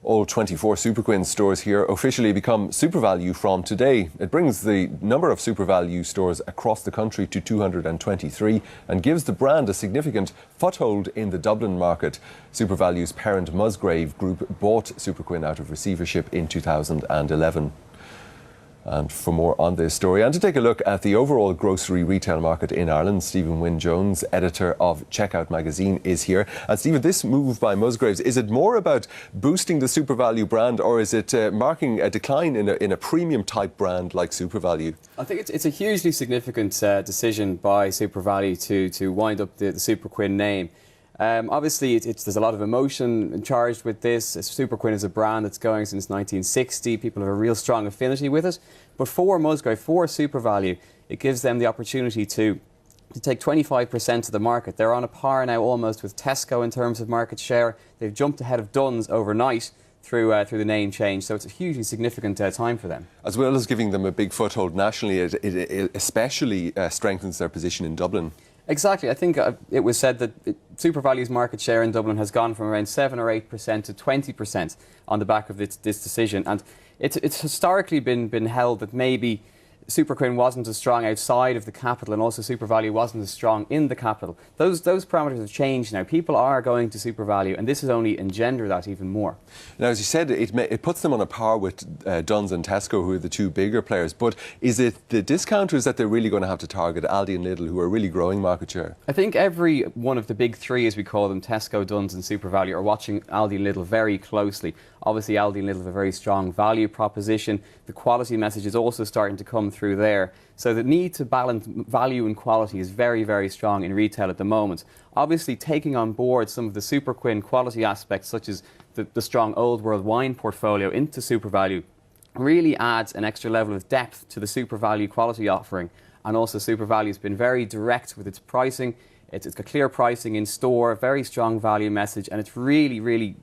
All 24 Superquinn stores here officially become SuperValu from today. It brings the number of SuperValu stores across the country to 223 and gives the brand a significant foothold in the Dublin market. SuperValu's parent Musgrave Group bought Superquinn out of receivership in 2011. And for more on this story and to take a look at the overall grocery retail market in Ireland, Stephen Wynne-Jones, editor of Checkout magazine, is here. And Stephen, this move by Musgraves, is it more about boosting the SuperValu brand, or is it marking a decline in a premium type brand like SuperValu? I think it's a hugely significant decision by SuperValu to wind up the Superquinn name. Obviously, there's a lot of emotion charged with this. Superquinn is a brand that's going since 1960. People have a real strong affinity with it. But for Musgrave, for SuperValu, it gives them the opportunity to take 25% of the market. They're on a par now almost with Tesco in terms of market share. They've jumped ahead of Dunnes overnight through the name change, so it's a hugely significant time for them. As well as giving them a big foothold nationally, it especially strengthens their position in Dublin. Exactly. I think it was said that SuperValu's market share in Dublin has gone from around 7 or 8% to 20% on the back of this decision. And it's historically been held that maybe Superquinn wasn't as strong outside of the capital, and also SuperValu wasn't as strong in the capital. Those parameters have changed now. People are going to SuperValu, and this has only engendered that even more. Now, as you said, it puts them on a par with Dunnes and Tesco, who are the two bigger players. But is it the discounters that they're really going to have to target, Aldi and Lidl, who are really growing market share? I think every one of the big three, as we call them, Tesco, Dunnes and SuperValu, are watching Aldi and Lidl very closely. Obviously, Aldi and Lidl have a very strong value proposition. The quality message is also starting to come through there. So the need to balance value and quality is very, very strong in retail at the moment. Obviously, taking on board some of the Superquinn quality aspects, such as the strong Old World wine portfolio, into SuperValu really adds an extra level of depth to the SuperValu quality offering. And also, SuperValu has been very direct with its pricing. It's got clear pricing in store, very strong value message, and it's really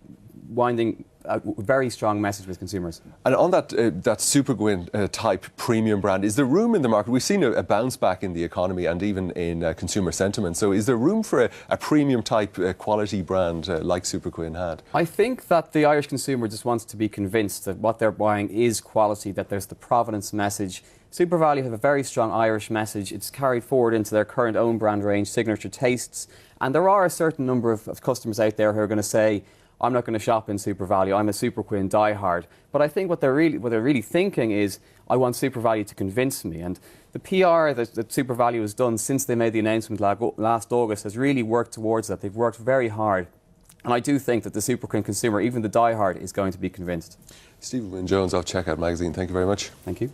winding a very strong message with consumers. And on that Superquinn type premium brand, is there room in the market? We've seen a bounce back in the economy and even in consumer sentiment. So is there room for a premium type quality brand like Superquinn had? I think that the Irish consumer just wants to be convinced that what they're buying is quality, that there's the provenance message. SuperValu have a very strong Irish message. It's carried forward into their current own brand range, Signature Tastes. And there are a certain number of customers out there who are going to say, I'm not going to shop in SuperValu, I'm a Superquinn diehard. But I think what they're really thinking is, I want SuperValu to convince me. And the PR that SuperValu has done since they made the announcement last August has really worked towards that. They've worked very hard. And I do think that the Superquinn consumer, even the diehard, is going to be convinced. Stephen Wynne-Jones of Checkout magazine, thank you very much. Thank you.